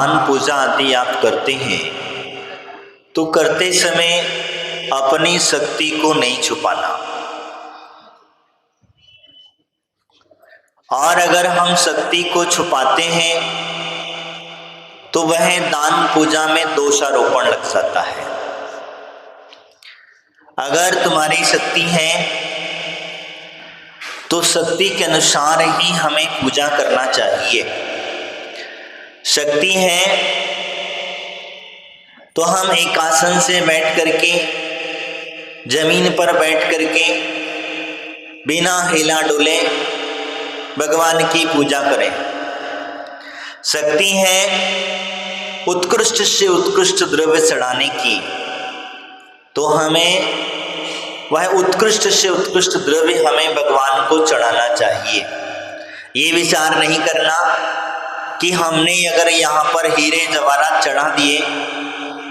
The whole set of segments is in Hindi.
दान पूजा आदि आप करते हैं तो करते समय अपनी शक्ति को नहीं छुपाना, और अगर हम शक्ति को छुपाते हैं तो वह दान पूजा में दोषारोपण लग जाता है। अगर तुम्हारी शक्ति है तो शक्ति के अनुसार ही हमें पूजा करना चाहिए। शक्ति है तो हम एक आसन से बैठ करके, जमीन पर बैठ करके बिना हिला डुले भगवान की पूजा करें। शक्ति है उत्कृष्ट से उत्कृष्ट द्रव्य चढ़ाने की, तो हमें वह उत्कृष्ट से उत्कृष्ट द्रव्य हमें भगवान को चढ़ाना चाहिए। ये विचार नहीं करना कि हमने अगर यहाँ पर हीरे जवाहरात चढ़ा दिए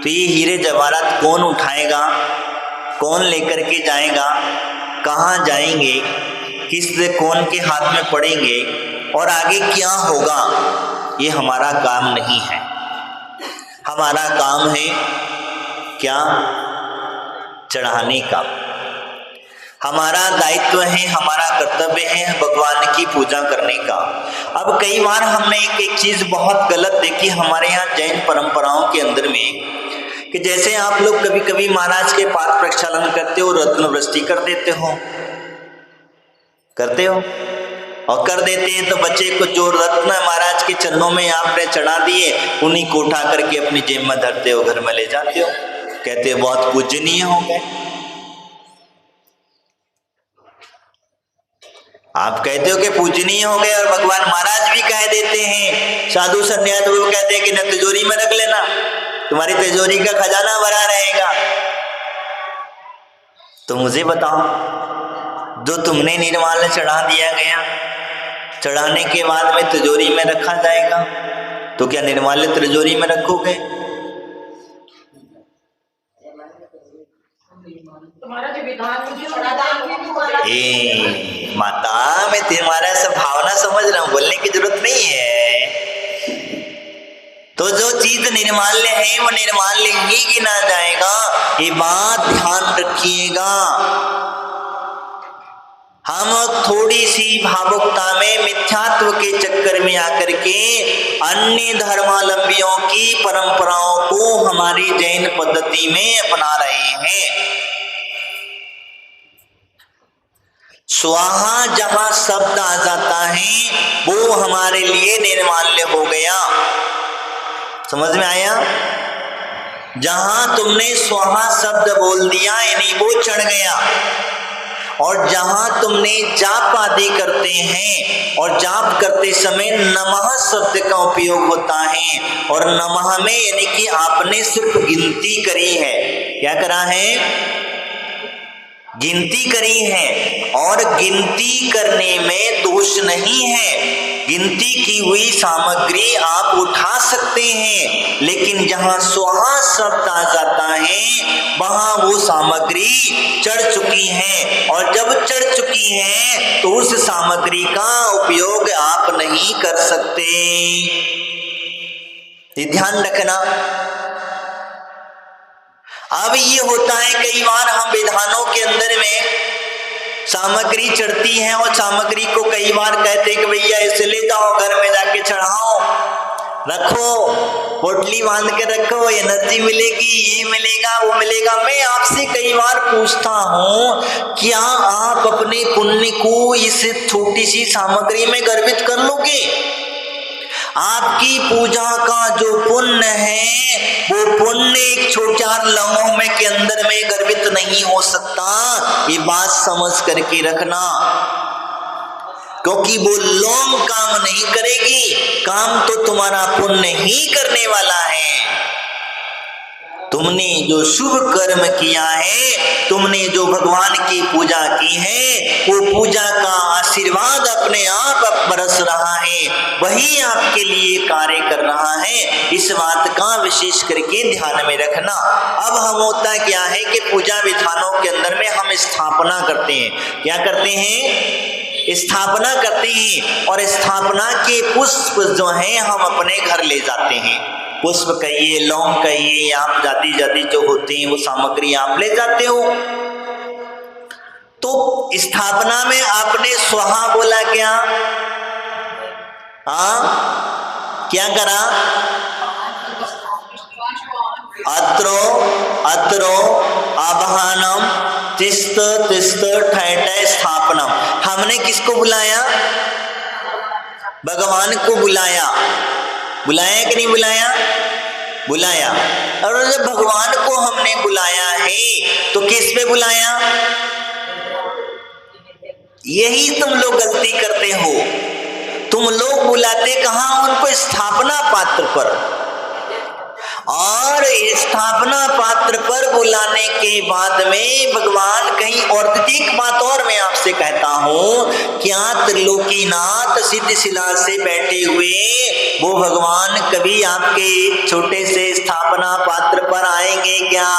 तो ये हीरे जवाहरात कौन उठाएगा, कौन लेकर के जाएगा, कहाँ जाएंगे, किस कौन के हाथ में पड़ेंगे और आगे क्या होगा। ये हमारा काम नहीं है। हमारा काम है क्या? चढ़ाने का। हमारा दायित्व है, हमारा कर्तव्य है भगवान की पूजा करने का। अब कई बार हमने एक चीज बहुत गलत देखी हमारे यहाँ जैन परंपराओं के अंदर में, कि जैसे आप लोग कभी कभी महाराज के पाद प्रक्षालन करते हो, रत्न वृष्टि कर देते हो, करते हो और कर देते हैं तो बच्चे को जो रत्न महाराज के चरणों में आपने चढ़ा दिए उन्हीं को उठा करके अपनी जेब में धरते हो, घर में ले जाते हो, कहते हो बहुत पूजनीय हो गए। आप कहते हो कि पूजनीय हो गए और भगवान महाराज भी कह देते हैं, साधु संन्यास वो कहते हैं कि न तिजोरी में रख लेना, तुम्हारी तिजोरी का खजाना भरा रहेगा। तो मुझे बताओ, जो तुमने निर्माल्य चढ़ा दिया गया, चढ़ाने के बाद में तिजोरी में रखा जाएगा, तो क्या निर्माल्य तिजोरी में रखोगे? माता, मैं तुम्हारा सब भावना समझ रहा हूं, बोलने की जरूरत नहीं है। तो जो चीज निर्माल्य है वो निर्माल्य ही गिना जाएगा, ये बात ध्यान रखिएगा। हम थोड़ी सी भावुकता में, मिथ्यात्व के चक्कर में आकर के अन्य धर्मावलंबियों की परंपराओं को हमारी जैन पद्धति में अपना रहे हैं। स्वाहा जहां शब्द आ जाता है वो हमारे लिए निर्माल्य हो गया। समझ में आया? जहां तुमने स्वाहा शब्द बोल दिया यानी वो चढ़ गया, और जहां तुमने जाप आदि करते हैं और जाप करते समय नमः शब्द का उपयोग होता है, और नमः में यानी कि आपने सिर्फ गिनती करी है। क्या करा है? गिनती करी है, और गिनती करने में दोष नहीं है। गिनती की हुई सामग्री आप उठा सकते हैं, लेकिन जहां स्वाहा शब्द आ जाता है वहां वो सामग्री चढ़ चुकी है, और जब चढ़ चुकी है तो उस सामग्री का उपयोग आप नहीं कर सकते। ये ध्यान रखना। अब ये होता है कई बार हम विधानों के अंदर में सामग्री चढ़ती है और सामग्री को कई बार कहते कि भैया इसे ले जाओ, घर में जाके चढ़ाओ, रखो, पोटली बांध के रखो, एनर्जी मिलेगी, ये मिलेगा, वो मिलेगा। मैं आपसे कई बार पूछता हूँ, क्या आप अपने पुण्य को इस छोटी सी सामग्री में गर्वित कर लोगे? आपकी पूजा का जो पुण्य है वो पुण्य एक चार लम्हों में के अंदर में गर्वित नहीं हो सकता। ये बात समझ करके रखना, क्योंकि वो लौंग काम नहीं करेगी, काम तो तुम्हारा पुण्य ही करने वाला है। तुमने जो शुभ कर्म किया है, तुमने जो भगवान की पूजा की है, वो पूजा का आशीर्वाद अपने आप बरस रहा है, वही आपके लिए कार्य कर रहा है। इस बात का विशेष करके ध्यान में रखना। अब हम होता क्या है कि पूजा विधानों के अंदर में हम स्थापना करते हैं। क्या करते हैं? स्थापना करते हैं, और स्थापना के पुष्प जो हैं हम अपने घर ले जाते हैं। पुष्प कहिए, लौंग कहिए, आप जाति जाति जो होते हैं वो सामग्री आप ले जाते हो। तो स्थापना में आपने स्वाहा बोला क्या? क्या करा? अत्रो अत्रो आवाहनम तिस्त तिस्त ठैठ स्थापनम। हमने किसको बुलाया? भगवान को बुलाया। बुलाया कि नहीं बुलाया? बुलाया। और जब भगवान को हमने बुलाया है तो किस पे बुलाया? यही तुम लोग गलती करते हो। तुम लोग बुलाते कहाँ? उनको स्थापना पात्र पर। और स्थापना पात्र पर बुलाने के बाद में भगवान कहीं और एक बात और मैं आपसे कहता हूं, क्या त्रिलोकीनाथ सिद्ध शिला से बैठे हुए वो भगवान कभी आपके छोटे से स्थापना पात्र पर आएंगे क्या?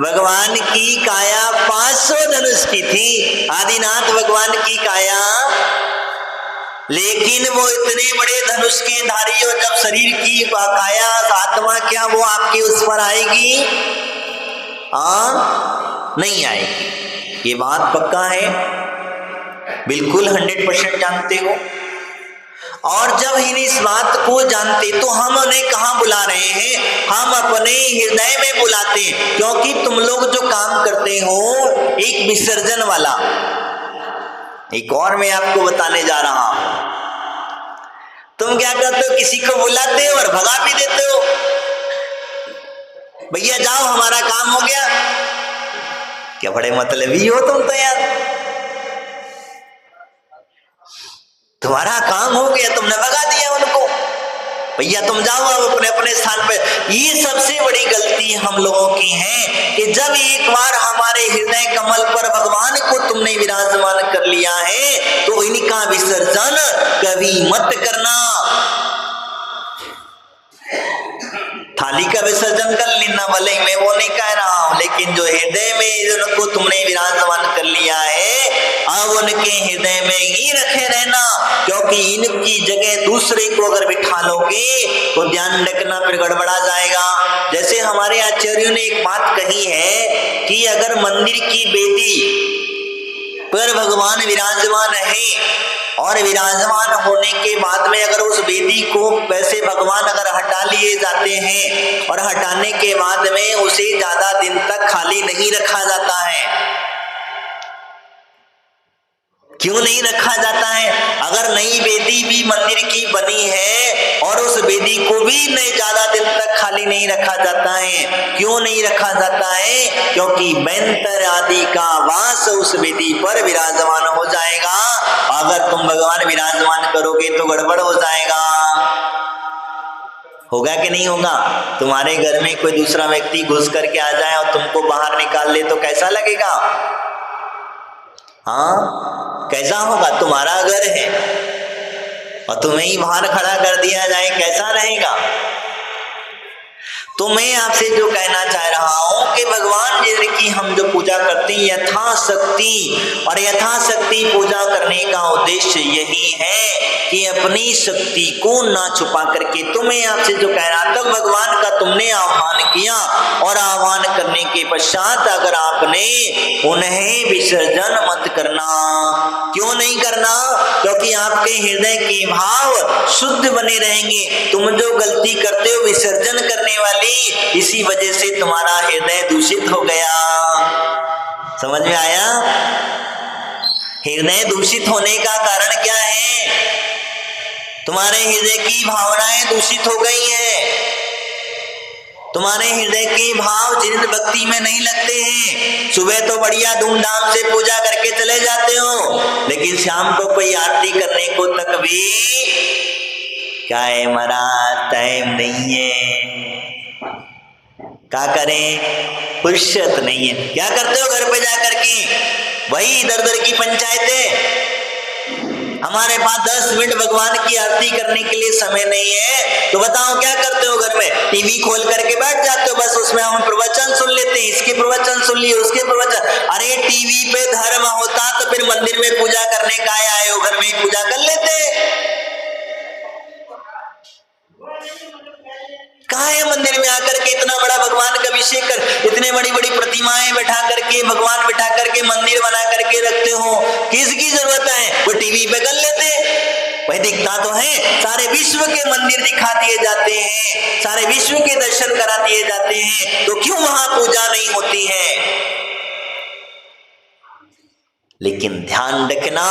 भगवान की काया 500 धनुष की थी, आदिनाथ भगवान की काया, लेकिन वो इतने बड़े धनुष के धारी हो, जब शरीर की काया आत्मा क्या वो आपके उस पर आएगी? नहीं आएगी। ये बात पक्का है, बिल्कुल 100% जानते हो। और जब इन इस बात को जानते तो हम उन्हें कहाँ बुला रहे हैं? हम अपने हृदय में बुलाते हैं, क्योंकि तुम लोग जो काम करते हो एक विसर्जन वाला, एक और मैं आपको बताने जा रहा हूं। तुम क्या करते हो? किसी को बुलाते हो और भगा भी देते हो, भैया जाओ हमारा काम हो गया। क्या बड़े मतलबी हो तुम तो यार, तुम्हारा काम हो गया, तुमने भगा दिया उनको, भैया तुम जाओ अब अपने अपने स्थान पे। ये सबसे बड़ी गलती हम लोगों की है कि जब एक बार हमारे हृदय कमल पर भगवान को तुमने विराजमान कर लिया है तो इनका विसर्जन कभी मत करना। थाली का विसर्जन कर लेना, भले मैं वो नहीं कह रहा हूं, लेकिन जो हृदय में जिनको तुमने विराजमान कर लिया है अब उनके हृदय में ही रखे रहना, क्योंकि इनकी जगह दूसरे को अगर बिठा लोगे तो ध्यान रखना फिर गड़बड़ा जाएगा। जैसे हमारे आचार्यों ने एक बात कही है कि अगर मंदिर की बेदी पर भगवान विराजमान है और विराजमान होने के बाद में अगर उस वेदी को वैसे भगवान अगर हटा लिए जाते हैं और हटाने के बाद में उसे ज्यादा दिन तक खाली नहीं रखा जाता है। क्यों नहीं रखा जाता है? अगर नई वेदी भी मंदिर की बनी है और उस वेदी को भी नहीं ज्यादा दिन तक खाली नहीं रखा जाता है, क्यों नहीं रखा जाता है? क्योंकि बैंतर आदि का वास उस वेदी पर विराजमान हो जाएगा। अगर तुम भगवान विराजमान करोगे तो गड़बड़ हो जाएगा। होगा कि नहीं होगा? तुम्हारे घर में कोई दूसरा व्यक्ति घुस करके आ जाए और तुमको बाहर निकाल ले तो कैसा लगेगा? कैसा होगा? तुम्हारा घर है और तुम्हें ही बाहर खड़ा कर दिया जाए, कैसा रहेगा? तो मैं आपसे जो कहना चाह रहा हूं कि भगवान जी की हम जो पूजा करते हैं यथाशक्ति, और यथाशक्ति पूजा करने का उद्देश्य यही है कि अपनी शक्ति को ना छुपा करके, तो मैं आपसे जो कह रहा था भगवान का तुमने आह्वान किया और आह्वान करने के पश्चात अगर आपने उन्हें विसर्जन मत करना। क्यों नहीं करना? क्योंकि आपके हृदय के भाव शुद्ध बने रहेंगे। तुम जो गलती करते हो विसर्जन करने वाली, इसी वजह से तुम्हारा हृदय दूषित हो गया। समझ में आया? हृदय दूषित होने का कारण क्या है? तुम्हारे हृदय की भावनाएं दूषित हो गई हैं। तुम्हारे हृदय के भाव जिन भक्ति में नहीं लगते हैं। सुबह तो बढ़िया धूमधाम से पूजा करके चले जाते हो, लेकिन शाम को कोई आरती करने को तक भी क्या है महाराज टाइम नहीं है। क्या करें? फुर्सत नहीं है। क्या करते हो घर पे जाकर के? वही इधर उधर की पंचायतें। हमारे पास 10 मिनट भगवान की आरती करने के लिए समय नहीं है, तो बताओ क्या करते हो? घर में टीवी खोल करके बैठ जाते हो, बस उसमें हम प्रवचन सुन लेते हैं, इसके प्रवचन सुन लिए, उसके प्रवचन। अरे टीवी पे धर्म होता तो फिर मंदिर में पूजा करने का आए हो, घर में पूजा कर लेते। बड़ा भगवान का अभिषेक कर, इतने बड़ी बड़ी प्रतिमाएं बैठा करके, भगवान बैठा करके, मंदिर बना करके रखते हो, किसकी जरूरत है? वो टीवी पे कर लेते हैं। भाई दिखता तो है, सारे विश्व के मंदिर दिखा दिए जाते हैं, सारे विश्व के दर्शन करा दिए जाते हैं, तो क्यों वहां पूजा नहीं होती है? लेकिन ध्यान रखना,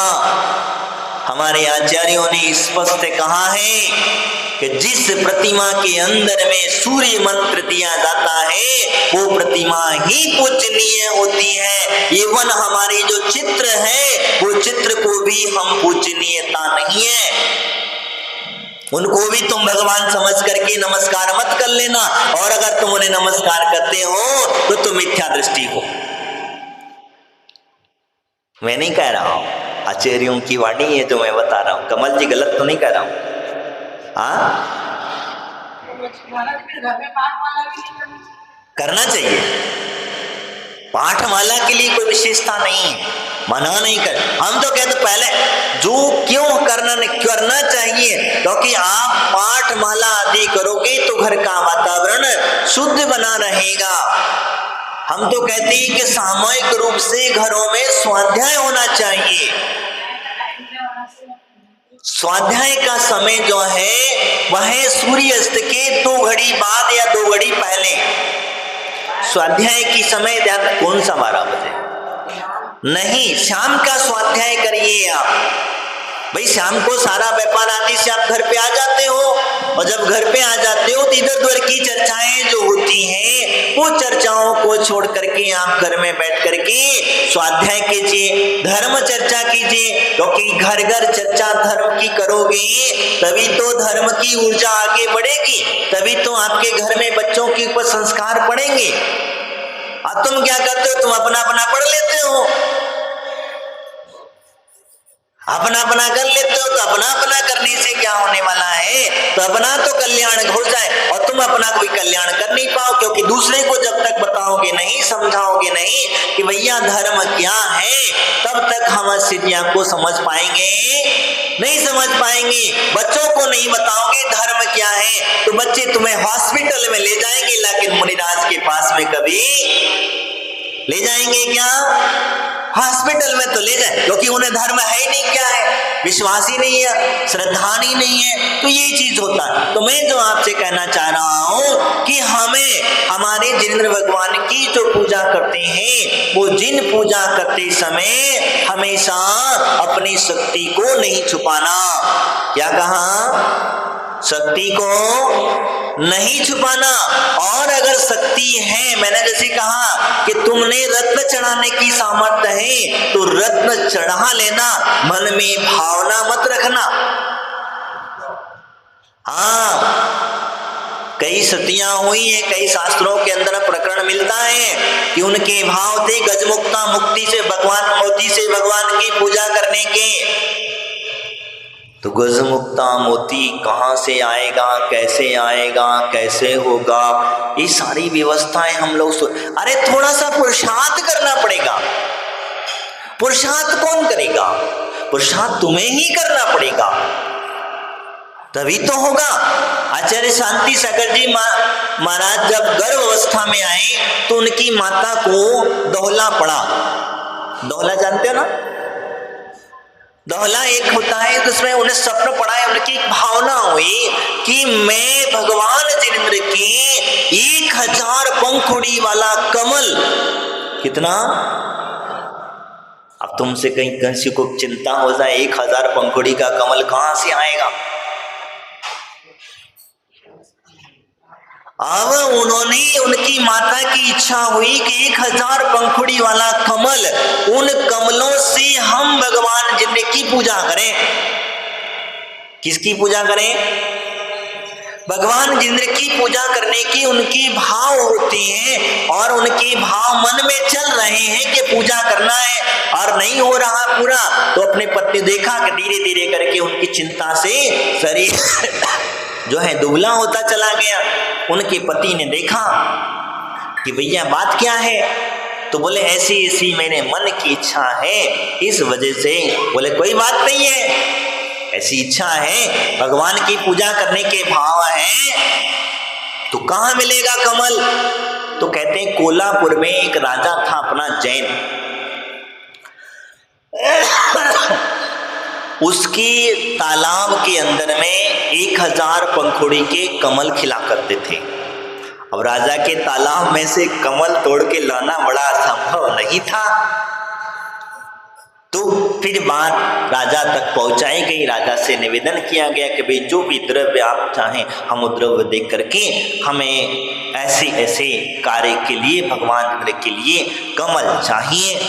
हमारे आचार्यों ने स्पष्ट कहा है कि जिस प्रतिमा के अंदर में सूर्य मंत्र दिया जाता है वो प्रतिमा ही पूजनीय होती है। एवं हमारे जो चित्र है वो चित्र को भी हम पूजनीयता नहीं है, उनको भी तुम भगवान समझ करके नमस्कार मत कर लेना, और अगर तुम उन्हें नमस्कार करते हो तो तुम मिथ्या दृष्टि हो। मैं नहीं कह रहा हूं, आचार्यों की वाणी है जो मैं बता रहा हूं। कमल जी गलत तो नहीं कह रहा हूं? करना चाहिए, पाठमाला के लिए कोई विशेषता नहीं है, मना नहीं कर। हम तो कहते पहले जो क्यों करना चाहिए, क्योंकि आप पाठमाला आदि करोगे तो घर का वातावरण शुद्ध बना रहेगा। हम तो कहते हैं कि सामूहिक रूप से घरों में स्वाध्याय होना चाहिए। स्वाध्याय का समय जो है वह सूर्यास्त के 2 घड़ी बाद या 2 घड़ी पहले। स्वाध्याय की समय ध्यान, कौन सा 12 बजे नहीं, शाम का स्वाध्याय करिए आप। भाई शाम को सारा व्यापार आदि से आप घर पे आ जाते हो, और जब घर पे आ जाते हो तो इधर उधर की चर्चाएं जो होती हैं वो चर्चाओं को छोड़ करके आप घर में बैठ करके स्वाध्याय कीजिए, धर्म चर्चा कीजिए, क्योंकि घर घर चर्चा धर्म की करोगे तभी तो धर्म की ऊर्जा आगे बढ़ेगी, तभी तो आपके घर में बच्चों के ऊपर संस्कार पड़ेंगे। अब तुम क्या करते हो? तुम अपना अपना पढ़ लेते हो, अपना अपना कर लेते हो, तो अपना अपना करने से क्या होने वाला है? तो अपना तो कल्याण हो जाए और तुम अपना कोई कल्याण कर नहीं पाओ, क्योंकि दूसरे को जब तक बताओगे नहीं, समझाओगे नहीं कि भैया धर्म क्या है, तब तक हम स्थितियां को समझ पाएंगे नहीं, समझ पाएंगे। बच्चों को नहीं बताओगे धर्म क्या है तो बच्चे तुम्हें हॉस्पिटल में ले जाएंगे, लेकिन मुनिराज के पास में कभी ले जाएंगे क्या? हॉस्पिटल में तो ले जाए, क्योंकि उन्हें धर्म है ही नहीं, क्या है, विश्वास ही नहीं है, श्रद्धा ही नहीं है, तो ये चीज होता है। तो मैं जो आपसे कहना चाह रहा हूं कि हमें हमारे जिनेंद्र भगवान की जो पूजा करते हैं वो जिन पूजा करते समय हमेशा अपनी शक्ति को नहीं छुपाना। क्या कहा? शक्ति को नहीं छुपाना। और अगर शक्ति है, मैंने जैसे कहा कि तुमने रत्न चढ़ाने की सामर्थ्य है तो रत्न चढ़ा लेना, मन में भावना मत रखना। हाँ, कई सतियां हुई है, कई शास्त्रों के अंदर प्रकरण मिलता है कि उनके भाव थे गजमुक्ता मुक्ति से भगवान, मोती से भगवान की पूजा करने के। तो गजमुक्ता मोती कहाँ से आएगा, कैसे आएगा, कैसे होगा, ये सारी व्यवस्थाएं हम लोग अरे थोड़ा सा पुरुषार्थ करना पड़ेगा। पुरुषार्थ कौन करेगा? पुरुषार्थ तुम्हें ही करना पड़ेगा, तभी तो होगा। आचार्य शांति सागर जी महाराज जब गर्भ अवस्था में आए तो उनकी माता को दोहला पड़ा। दोहला जानते हो ना? दोहला एक होता है तो उसमें उन्हें स्वप्न पड़ा है, उनकी भावना हुई कि मैं भगवान जिनेंद्र की 1000 पंखुड़ी वाला कमल, कितना? अब तुमसे कहीं किसी को चिंता हो जाए 1000 पंखुड़ी का कमल कहां से आएगा? अब उन्होंने, उनकी माता की इच्छा हुई कि 1000 पंखुड़ी वाला कमल, उन कमलों से हम भगवान जिनेंद्र की पूजा करें। किसकी पूजा करें? भगवान जिनेंद्र की पूजा करने की उनकी भाव होती हैं, और उनके भाव मन में चल रहे हैं कि पूजा करना है, और नहीं हो रहा पूरा, तो अपने पत्नी देखा कि धीरे धीरे करके उनकी चिंता से शरीर जो है दुबला होता चला गया। उनके पति ने देखा कि भैया बात क्या है, तो बोले ऐसी ऐसी मेरे मन की इच्छा है, इस वजह से। बोले कोई बात नहीं है, ऐसी इच्छा है, भगवान की पूजा करने के भाव हैं, तो कहाँ मिलेगा कमल? तो कहते हैं कोल्हापुर में एक राजा था अपना जैन, उसकी तालाब के अंदर में 1000 पंखुड़ी के कमल खिला करते थे। अब राजा के तालाब में से कमल तोड़ के लाना बड़ा असंभव नहीं था, तो फिर बात राजा तक पहुंचाई गई। राजा से निवेदन किया गया कि भाई जो भी द्रव्य आप चाहें हम द्रव्य दे करके हमें ऐसे ऐसे कार्य के लिए, भगवान इंद्र के लिए कमल चाहिए।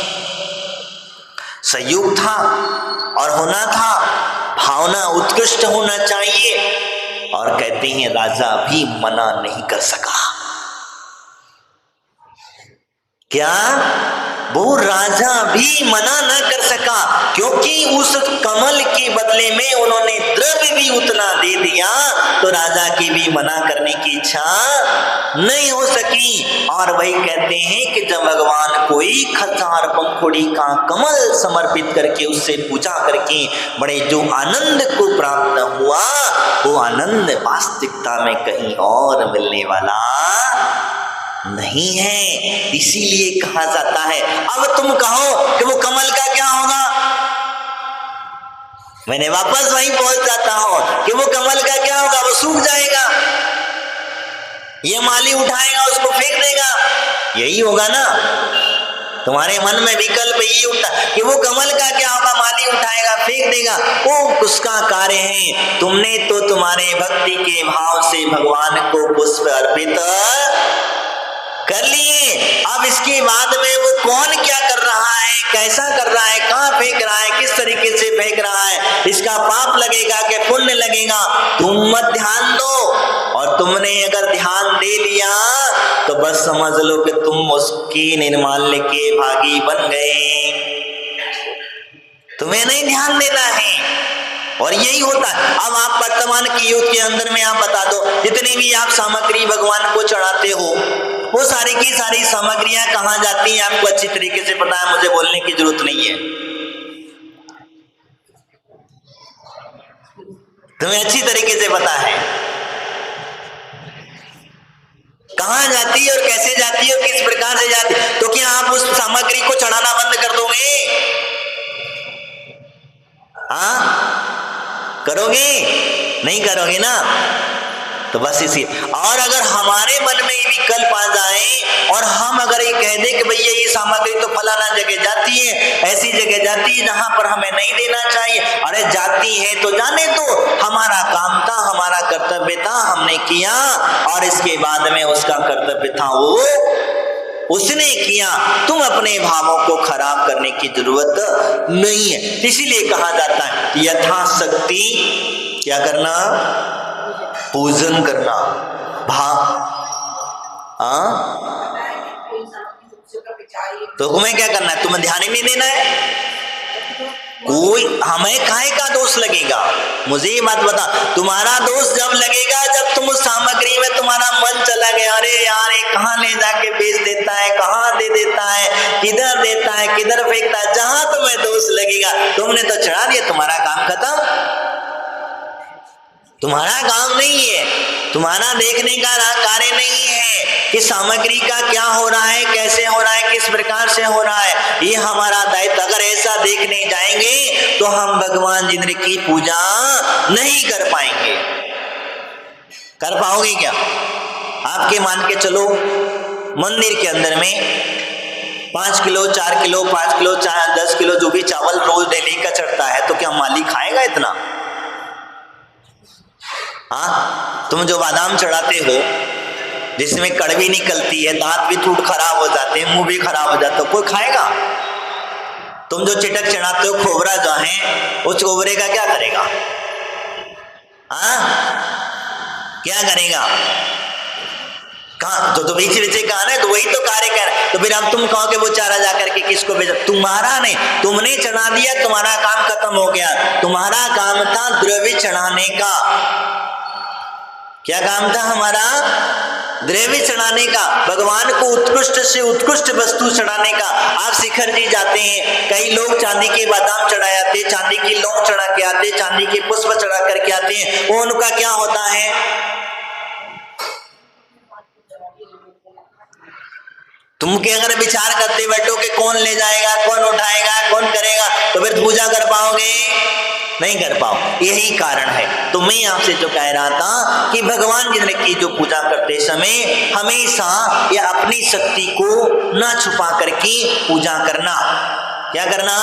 संयोग था और होना था, भावना उत्कृष्ट होना चाहिए। और कहते हैं राजा भी मना नहीं कर सका। क्या? वो राजा भी मना न कर सका, क्योंकि उस कमल के बदले में उन्होंने द्रव्य भी उतना दे दिया, तो राजा की भी मना करने की इच्छा नहीं हो सकी। और वही कहते हैं कि जब भगवान को 1000 पंखुड़ी का कमल समर्पित करके उससे पूजा करके बड़े जो आनंद को प्राप्त हुआ, वो आनंद वास्तविकता में कहीं और मिलने वाला नहीं है। इसीलिए कहा जाता है, अब तुम कहो कि वो कमल का क्या होगा, मैंने वापस वहीं पहुंच जाता हूं कि वो कमल का क्या होगा? वो सूख जाएगा, ये माली उठाएगा उसको फेंक देगा, यही होगा ना। तुम्हारे मन में विकल्प यही उठता कि वो कमल का क्या होगा, माली उठाएगा फेंक देगा, वो उसका कार्य है। तुमने तो तुम्हारे भक्ति के भाव से भगवान को पुष्प अर्पित कर लिए, अब इसके बाद में वो कौन क्या कर रहा है, कैसा कर रहा है, कहाँ फेंक रहा है, किस तरीके से फेंक रहा है, इसका पाप लगेगा कि पुण्य लगेगा, तुम मत ध्यान दो। और तुमने अगर ध्यान दे लिया तो बस समझ लो कि तुम उसकी निर्माल्य के भागी बन गए। तुम्हें नहीं ध्यान देना है। और यही होता है। अब आप वर्तमान के युग के अंदर में आप बता दो, जितनी भी आप सामग्री भगवान को चढ़ाते हो, वो सारी की सारी सामग्रियां कहाँ जाती हैं आपको अच्छी तरीके से पता है, मुझे बोलने की जरूरत नहीं है, तुम्हें अच्छी तरीके से पता है कहाँ जाती है और कैसे जाती है और किस प्रकार से जाती है। तो क्या आप उस सामग्री को चढ़ाना बंद कर दोगे? हाँ, करोगे? नहीं करोगे ना। तो बस इसी, और अगर हमारे मन में ये विकल्प आ जाए और हम अगर ये कह दें कि भैया ये सामग्री तो फलाना जगह जाती है, ऐसी जगह जाती है जहां पर हमें नहीं देना चाहिए, अरे जाती है तो जाने दो, हमारा काम था, हमारा कर्तव्य था, हमने किया, और इसके बाद में उसका कर्तव्य था वो उसने किया, तुम अपने भावों को खराब करने की जरूरत नहीं है। इसीलिए कहा जाता है यथाशक्ति क्या करना, पूजन करना। तो तुम्हें क्या करना है, तुम्हें ध्यान ही नहीं देना है। कोई हमें काहे का दोष लगेगा, मुझे ये बात बता, तुम्हारा दोष जब लगेगा जब तुम उस सामग्री में तुम्हारा मन चला गया, अरे यार ये कहाँ ले जाके बेच देता है, कहाँ दे देता है, किधर देता है, किधर फेंकता है, जहां तुम्हें दोष लगेगा तुमने तो चढ़ा दिया, तुम्हारा काम खत्म। तुम्हारा काम नहीं है, तुम्हारा देखने का कार्य नहीं है कि सामग्री का क्या हो रहा है, कैसे हो रहा है, किस प्रकार से हो रहा है, ये हमारा दायित्व। अगर ऐसा देखने जाएंगे तो हम भगवान जिंद्र की पूजा नहीं कर पाएंगे। कर पाओगे क्या? आपके मान के चलो मंदिर के अंदर में 5 किलो 4 किलो 5 किलो 10 किलो जो भी चावल रोज डेली का चढ़ता है, तो क्या मालिक खाएगा इतना? हाँ, तुम जो बादाम चढ़ाते हो जिसमें कड़वी निकलती है, दांत भी टूट खराब हो जाते हैं, मुंह भी खराब हो जाता है, कोई खाएगा? तुम जो चिटक चढ़ाते हो खोबरा जो है, उस खोबरे का क्या करेगा? हाँ, क्या करेगा? कहा तो बीच बीच कहा ना, तो वही तो कार्य कर। तो फिर अब तुम कहोगे वो चारा जाकर के किसको भेजा? तुम्हारा नहीं, तुमने चढ़ा दिया, तुम्हारा काम खत्म हो गया। तुम्हारा काम था द्रव्य चढ़ाने का। क्या काम था हमारा? द्रव्य चढ़ाने का, भगवान को उत्कृष्ट से उत्कृष्ट वस्तु चढ़ाने का। आप शिखर जी जाते हैं, कई लोग चांदी के बादाम चढ़ाए आते, चांदी की लौंग चढ़ा के आते, चांदी के पुष्प चढ़ा करके आते हैं, वो उनका क्या होता है? तुम के अगर विचार करते बैठो कि कौन ले जाएगा, कौन उठाएगा, कौन करेगा, तो फिर पूजा कर पाओगे? नहीं कर पाओ। यही कारण है। तो मैं आपसे जो कह रहा था कि भगवान जी की जो पूजा करते समय हमेशा या अपनी शक्ति को ना छुपा करके पूजा करना। क्या करना?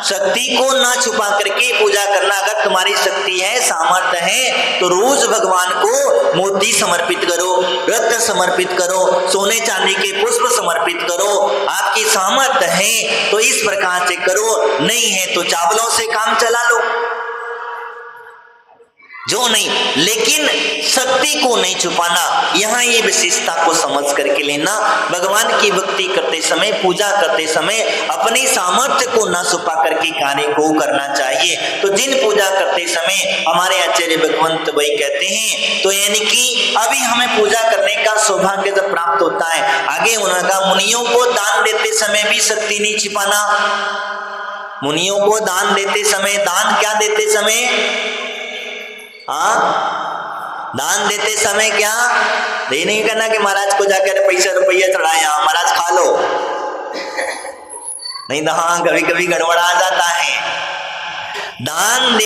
शक्ति को ना छुपा करके पूजा करना। अगर तुम्हारी शक्ति है, सामर्थ्य है, तो रोज भगवान को मोती समर्पित करो, रत्न समर्पित करो, सोने चांदी के पुष्प समर्पित करो। आपकी सामर्थ्य है तो इस प्रकार से करो, नहीं है तो चावलों से काम चला लो, जो नहीं, लेकिन शक्ति को नहीं छुपाना। यहाँ ये विशेषता को समझ करके लेना। भगवान की भक्ति करते समय, पूजा करते समय अपनी सामर्थ्य को न छुपा करके कार्य को करना चाहिए। तो जिन पूजा करते समय हमारे आचार्य भगवंत वही कहते हैं, तो यानी कि अभी हमें पूजा करने का सौभाग्य जब प्राप्त होता है, आगे उन्होंने कहा मुनियों को दान देते समय भी शक्ति नहीं छिपाना। मुनियों को दान देते समय, दान क्या देते समय? दान देते समय क्या ये नहीं करना कि महाराज को जाकर पैसा रुपया चढ़ाया, महाराज खा लो, नहीं तो हाँ कभी कभी गड़बड़ा जाता है। दान